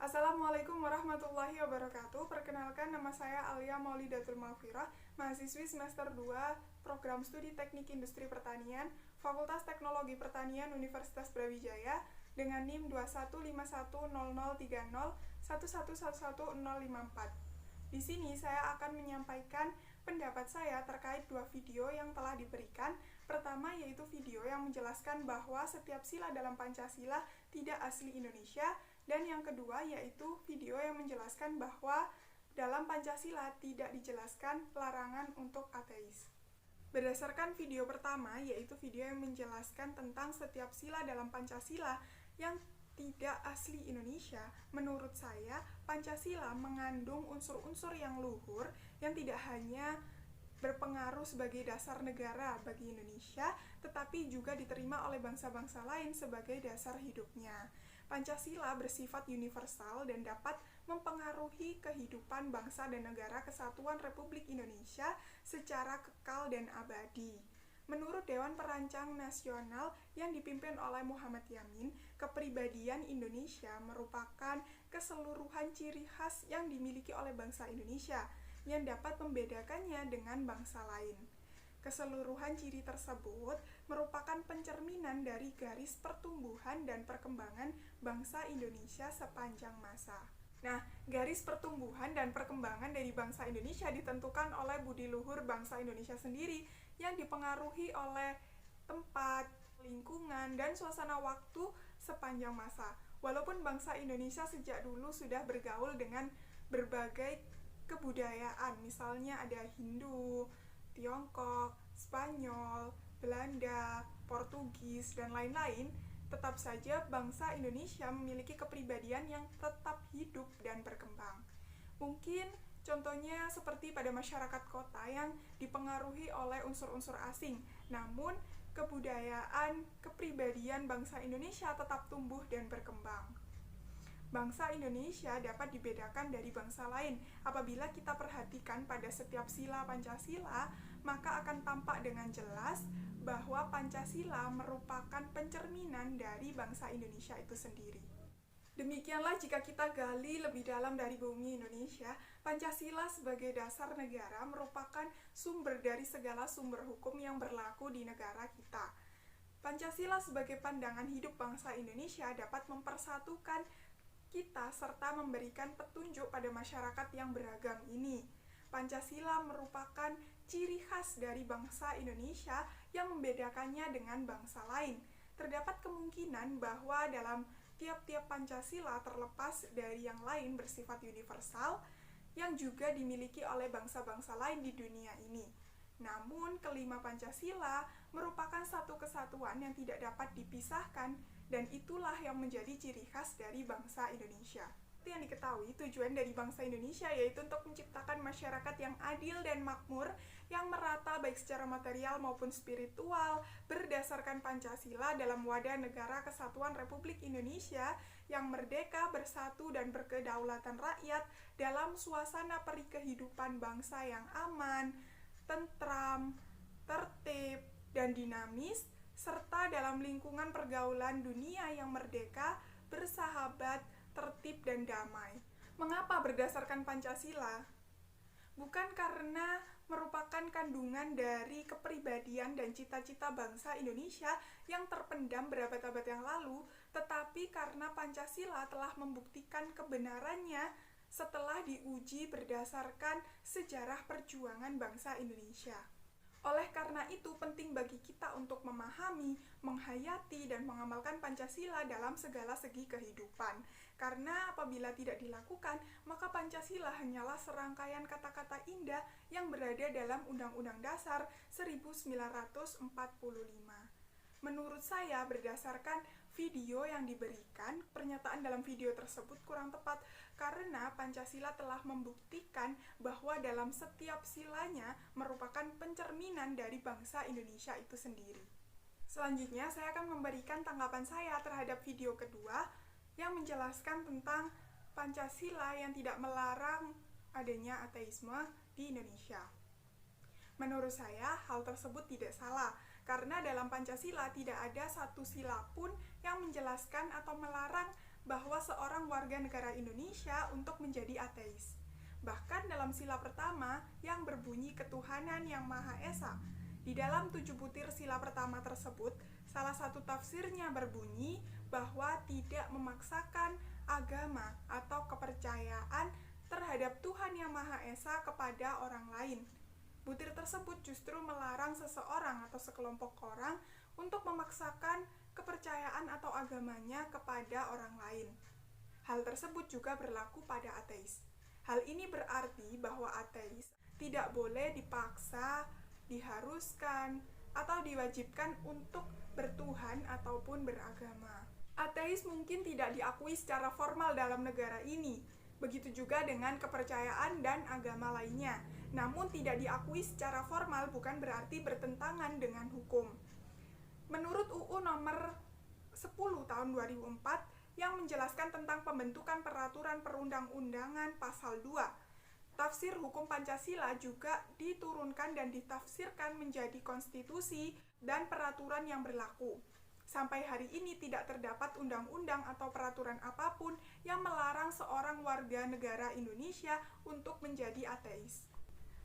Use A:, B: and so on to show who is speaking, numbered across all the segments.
A: Assalamualaikum warahmatullahi wabarakatuh. Perkenalkan, nama saya Alia Maulidatul Mafirah, mahasiswi semester 2 Program Studi Teknik Industri Pertanian, Fakultas Teknologi Pertanian Universitas Brawijaya dengan NIM 215103011111054. Di sini saya akan menyampaikan pendapat saya terkait dua video yang telah diberikan. Pertama yaitu video yang menjelaskan bahwa setiap sila dalam Pancasila tidak asli Indonesia, dan yang kedua yaitu video yang menjelaskan bahwa dalam Pancasila tidak dijelaskan larangan untuk ateis. Berdasarkan video pertama, yaitu video yang menjelaskan tentang setiap sila dalam Pancasila yang tidak asli Indonesia, menurut saya Pancasila mengandung unsur-unsur yang luhur yang tidak hanya berpengaruh sebagai dasar negara bagi Indonesia, tetapi juga diterima oleh bangsa-bangsa lain sebagai dasar hidupnya. Pancasila bersifat universal dan dapat mempengaruhi kehidupan bangsa dan negara kesatuan Republik Indonesia secara kekal dan abadi. Menurut Dewan Perancang Nasional yang dipimpin oleh Muhammad Yamin, kepribadian Indonesia merupakan keseluruhan ciri khas yang dimiliki oleh bangsa Indonesia yang dapat membedakannya dengan bangsa lain. Keseluruhan ciri tersebut merupakan pencerminan dari garis pertumbuhan dan perkembangan bangsa Indonesia sepanjang masa. Nah, garis pertumbuhan dan perkembangan dari bangsa Indonesia ditentukan oleh budi luhur bangsa Indonesia sendiri yang dipengaruhi oleh tempat, lingkungan, dan suasana waktu sepanjang masa. Walaupun bangsa Indonesia sejak dulu sudah bergaul dengan berbagai kebudayaan, misalnya ada Hindu, Tiongkok, Spanyol, Belanda, Portugis, dan lain-lain, tetap saja bangsa Indonesia memiliki kepribadian yang tetap hidup dan berkembang. Mungkin contohnya seperti pada masyarakat kota yang dipengaruhi oleh unsur-unsur asing, namun kebudayaan, kepribadian bangsa Indonesia tetap tumbuh dan berkembang. Bangsa Indonesia dapat dibedakan dari bangsa lain. Apabila kita perhatikan pada setiap sila Pancasila, maka akan tampak dengan jelas bahwa Pancasila merupakan pencerminan dari bangsa Indonesia itu sendiri. Demikianlah jika kita gali lebih dalam dari bumi Indonesia, Pancasila sebagai dasar negara merupakan sumber dari segala sumber hukum yang berlaku di negara kita. Pancasila sebagai pandangan hidup bangsa Indonesia dapat mempersatukan kita serta memberikan petunjuk pada masyarakat yang beragam ini. Pancasila merupakan ciri khas dari bangsa Indonesia yang membedakannya dengan bangsa lain. Terdapat kemungkinan bahwa dalam tiap-tiap Pancasila terlepas dari yang lain bersifat universal yang juga dimiliki oleh bangsa-bangsa lain di dunia ini. Namun, kelima Pancasila merupakan satu kesatuan yang tidak dapat dipisahkan, dan itulah yang menjadi ciri khas dari bangsa Indonesia. Seperti yang diketahui, tujuan dari bangsa Indonesia yaitu untuk menciptakan masyarakat yang adil dan makmur, yang merata baik secara material maupun spiritual, berdasarkan Pancasila dalam wadah negara kesatuan Republik Indonesia yang merdeka, bersatu, dan berkedaulatan rakyat dalam suasana peri kehidupan bangsa yang aman, tentram, tertib, dan dinamis, serta dalam lingkungan pergaulan dunia yang merdeka, bersahabat, tertib, dan damai. Mengapa berdasarkan Pancasila? Bukan karena merupakan kandungan dari kepribadian dan cita-cita bangsa Indonesia yang terpendam berabad-abad yang lalu, tetapi karena Pancasila telah membuktikan kebenarannya setelah diuji berdasarkan sejarah perjuangan bangsa Indonesia. Oleh karena itu, penting bagi kita untuk memahami, menghayati, dan mengamalkan Pancasila dalam segala segi kehidupan. Karena apabila tidak dilakukan, maka Pancasila hanyalah serangkaian kata-kata indah yang berada dalam Undang-Undang Dasar 1945. Menurut saya, berdasarkan video yang diberikan, pernyataan dalam video tersebut kurang tepat karena Pancasila telah membuktikan bahwa dalam setiap silanya merupakan pencerminan dari bangsa Indonesia itu sendiri. Selanjutnya, saya akan memberikan tanggapan saya terhadap video kedua yang menjelaskan tentang Pancasila yang tidak melarang adanya ateisme di Indonesia. Menurut saya, hal tersebut tidak salah, karena dalam Pancasila tidak ada satu sila pun yang menjelaskan atau melarang bahwa seorang warga negara Indonesia untuk menjadi ateis. Bahkan dalam sila pertama yang berbunyi ketuhanan yang Maha Esa, di dalam 7 butir sila pertama tersebut, salah satu tafsirnya berbunyi bahwa tidak memaksakan agama atau kepercayaan terhadap Tuhan yang Maha Esa kepada orang lain. Butir tersebut justru melarang seseorang atau sekelompok orang untuk memaksakan kepercayaan atau agamanya kepada orang lain. Hal tersebut juga berlaku pada ateis. Hal ini berarti bahwa ateis tidak boleh dipaksa, diharuskan, atau diwajibkan untuk bertuhan ataupun beragama. Ateis mungkin tidak diakui secara formal dalam negara ini, begitu juga dengan kepercayaan dan agama lainnya. Namun tidak diakui secara formal bukan berarti bertentangan dengan hukum. Menurut UU nomor 10 tahun 2004 yang menjelaskan tentang pembentukan peraturan perundang-undangan pasal 2, tafsir hukum Pancasila juga diturunkan dan ditafsirkan menjadi konstitusi dan peraturan yang berlaku. Sampai hari ini tidak terdapat undang-undang atau peraturan apapun yang melarang seorang warga negara Indonesia untuk menjadi ateis.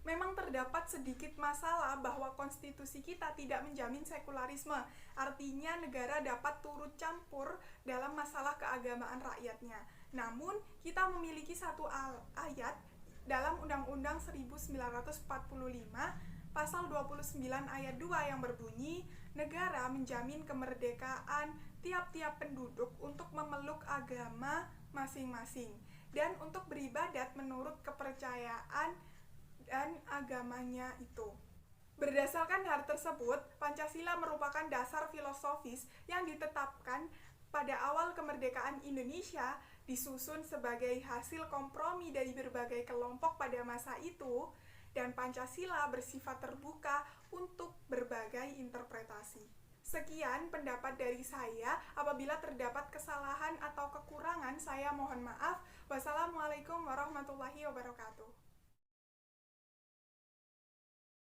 A: Memang terdapat sedikit masalah bahwa konstitusi kita tidak menjamin sekularisme, artinya negara dapat turut campur dalam masalah keagamaan rakyatnya. Namun, kita memiliki satu ayat dalam Undang-Undang 1945 pasal 29 ayat 2 yang berbunyi, negara menjamin kemerdekaan tiap-tiap penduduk untuk memeluk agama masing-masing dan untuk beribadat menurut kepercayaan dan agamanya itu. Berdasarkan hal tersebut, Pancasila merupakan dasar filosofis yang ditetapkan pada awal kemerdekaan Indonesia, disusun sebagai hasil kompromi dari berbagai kelompok pada masa itu, dan Pancasila bersifat terbuka untuk berbagai interpretasi. Sekian pendapat dari saya. Apabila terdapat kesalahan atau kekurangan, saya mohon maaf. Wassalamualaikum warahmatullahi wabarakatuh.